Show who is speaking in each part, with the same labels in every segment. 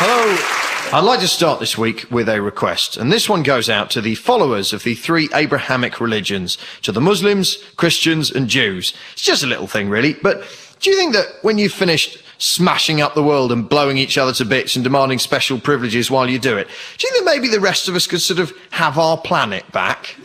Speaker 1: Hello. I'd like to start this week with a request, and this one goes out to the followers of the three Abrahamic religions, to the Muslims, Christians and Jews. It's just a little thing, really, but do you think that when you've finished smashing up the world and blowing each other to bits and demanding special privileges while you do it, do you think that maybe the rest of us could sort of have our planet back?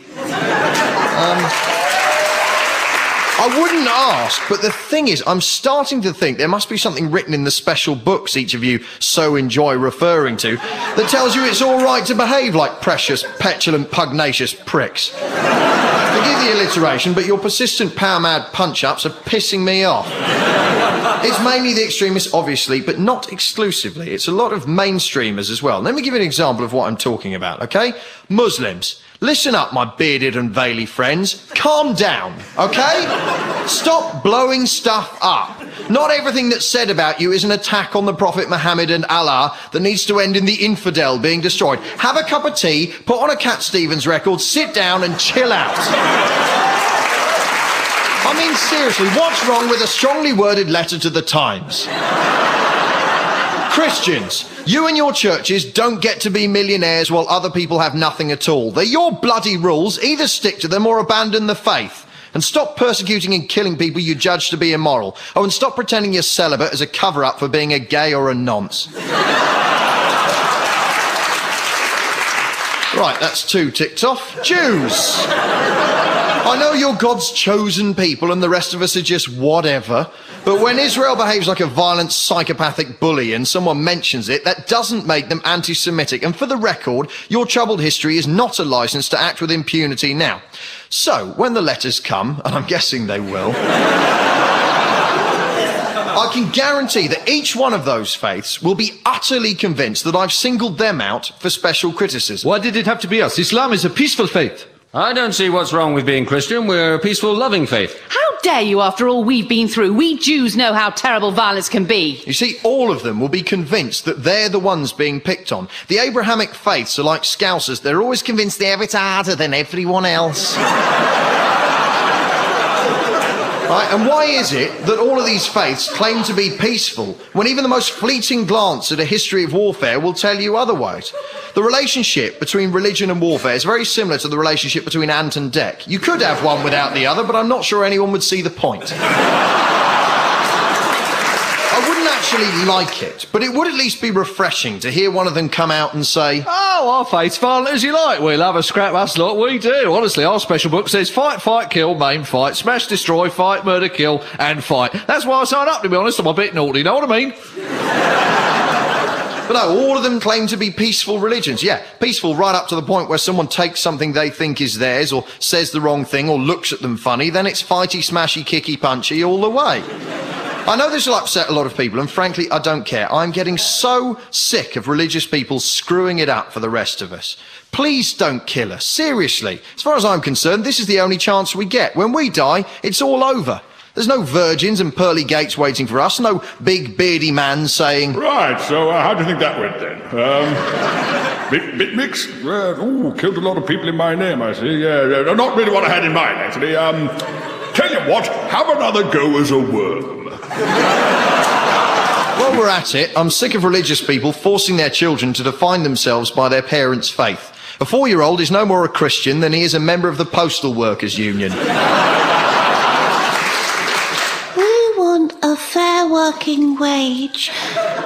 Speaker 1: I wouldn't ask, but the thing is, I'm starting to think there must be something written in the special books each of you so enjoy referring to that tells you it's all right to behave like precious, petulant, pugnacious pricks. Forgive the alliteration, but your persistent power-mad punch-ups are pissing me off. It's mainly the extremists, obviously, but not exclusively. It's a lot of mainstreamers as well. Let me give you an example of what I'm talking about, OK? Muslims. Listen up, my bearded and veily friends. Calm down, OK? Stop blowing stuff up. Not everything that's said about you is an attack on the Prophet Muhammad and Allah that needs to end in the infidel being destroyed. Have a cup of tea, put on a Cat Stevens record, sit down and chill out. I mean, seriously, what's wrong with a strongly worded letter to the Times? Christians, you and your churches don't get to be millionaires while other people have nothing at all. They're your bloody rules. Either stick to them or abandon the faith. And stop persecuting and killing people you judge to be immoral. Oh, and stop pretending you're celibate as a cover-up for being a gay or a nonce. Right, that's two ticked off. Jews. I know you're God's chosen people and the rest of us are just whatever, but when Israel behaves like a violent, psychopathic bully and someone mentions it, that doesn't make them anti-Semitic. And for the record, your troubled history is not a license to act with impunity now. So, when the letters come, and I'm guessing they will, I can guarantee that each one of those faiths will be utterly convinced that I've singled them out for special criticism.
Speaker 2: Why did it have to be us? Islam is a peaceful faith.
Speaker 3: I don't see what's wrong with being Christian. We're a peaceful, loving faith.
Speaker 4: How dare you, after all we've been through? We Jews know how terrible violence can be.
Speaker 1: You see, all of them will be convinced that they're the ones being picked on. The Abrahamic faiths are like Scousers. They're always convinced they have it harder than everyone else. Right, and why is it that all of these faiths claim to be peaceful when even the most fleeting glance at a history of warfare will tell you otherwise? The relationship between religion and warfare is very similar to the relationship between Ant and Dec. You could have one without the other, but I'm not sure anyone would see the point. I wouldn't actually like it, but it would at least be refreshing to hear one of them come out and say,
Speaker 2: "Oh, our faith's violent as you like. We'll have a scrap, us lot, we do. Honestly, our special book says fight, fight, kill, maim, fight, smash, destroy, fight, murder, kill, and fight." That's why I signed up, to be honest. I'm a bit naughty, know what I mean?
Speaker 1: But no, all of them claim to be peaceful religions. Yeah, peaceful right up to the point where someone takes something they think is theirs or says the wrong thing or looks at them funny, then it's fighty, smashy, kicky, punchy all the way. I know this will upset a lot of people, and frankly, I don't care. I'm getting so sick of religious people screwing it up for the rest of us. Please don't kill us. Seriously. As far as I'm concerned, this is the only chance we get. When we die, it's all over. There's no virgins and pearly gates waiting for us, no big beardy man saying...
Speaker 5: Right, so how do you think that went then? Bit mixed? Ooh, killed a lot of people in my name, I see. Yeah, not really what I had in mind, actually. Tell you what, have another go as a worm.
Speaker 1: While we're at it, I'm sick of religious people forcing their children to define themselves by their parents' faith. A 4-year-old is no more a Christian than he is a member of the Postal Workers Union.
Speaker 6: We want a fair working wage,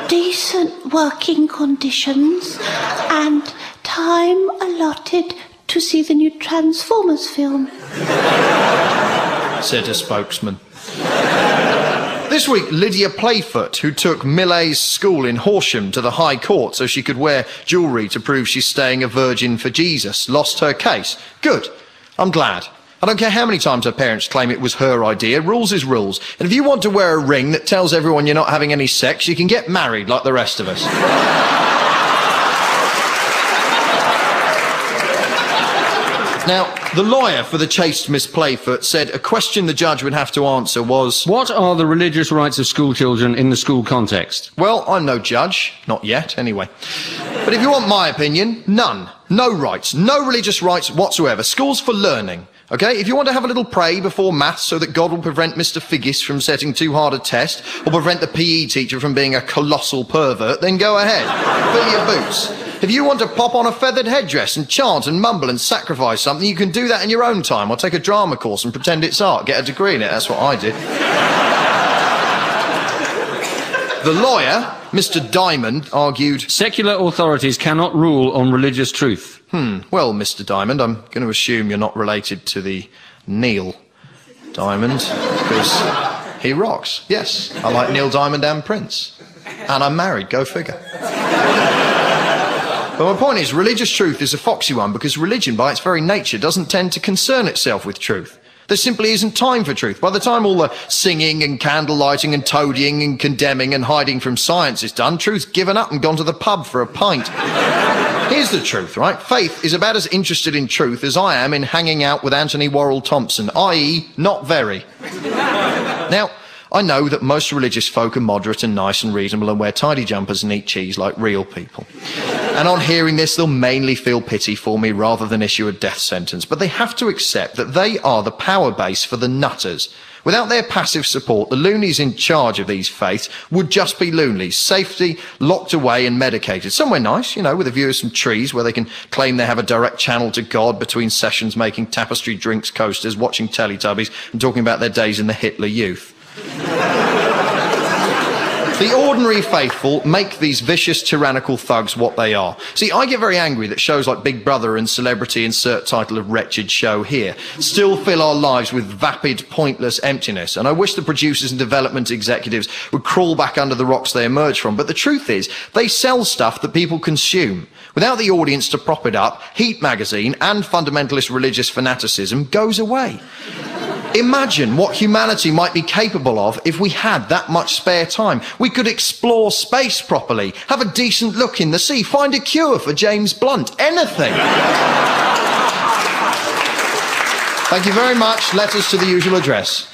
Speaker 6: decent working conditions, and time allotted to see the new Transformers film,
Speaker 1: said a spokesman. This week, Lydia Playfoot, who took Millet's school in Horsham to the High Court so she could wear jewellery to prove she's staying a virgin for Jesus, lost her case. Good. I'm glad. I don't care how many times her parents claim it was her idea. Rules is rules. And if you want to wear a ring that tells everyone you're not having any sex, you can get married like the rest of us. Now, the lawyer for the chaste Miss Playfoot said a question the judge would have to answer was...
Speaker 3: What are the religious rights of school children in the school context?
Speaker 1: Well, I'm no judge. Not yet, anyway. But if you want my opinion, none. No rights. No religious rights whatsoever. School's for learning. Okay, if you want to have a little pray before maths so that God will prevent Mr. Figgis from setting too hard a test, or prevent the PE teacher from being a colossal pervert, then go ahead. Fill your boots. If you want to pop on a feathered headdress and chant and mumble and sacrifice something, you can do that in your own time, or take a drama course and pretend it's art. Get a degree in it, that's what I did. The lawyer, Mr. Diamond, argued,
Speaker 3: Secular authorities cannot rule on religious truth.
Speaker 1: well, Mr. Diamond, I'm going to assume you're not related to the Neil Diamond, because he rocks. Yes, I like Neil Diamond and Prince. And I'm married, go figure. But my point is, religious truth is a foxy one, because religion, by its very nature, doesn't tend to concern itself with truth. There simply isn't time for truth. By the time all the singing and candle lighting and toadying and condemning and hiding from science is done, truth's given up and gone to the pub for a pint. Here's the truth, right? Faith is about as interested in truth as I am in hanging out with Anthony Worrell Thompson, i.e. not very. Now, I know that most religious folk are moderate and nice and reasonable and wear tidy jumpers and eat cheese like real people. And on hearing this, they'll mainly feel pity for me rather than issue a death sentence. But they have to accept that they are the power base for the nutters. Without their passive support, the loonies in charge of these faiths would just be loonies, safety, locked away and medicated. Somewhere nice, you know, with a view of some trees where they can claim they have a direct channel to God between sessions making tapestry drinks coasters, watching Teletubbies and talking about their days in the Hitler Youth. The ordinary faithful make these vicious, tyrannical thugs what they are. See, I get very angry that shows like Big Brother and Celebrity Insert Title of Wretched Show Here still fill our lives with vapid, pointless emptiness. And I wish the producers and development executives would crawl back under the rocks they emerge from. But the truth is, they sell stuff that people consume. Without the audience to prop it up, Heat magazine and fundamentalist religious fanaticism goes away. Imagine what humanity might be capable of if we had that much spare time. We could explore space properly, have a decent look in the sea, find a cure for James Blunt, anything. Thank you very much. Letters to the usual address.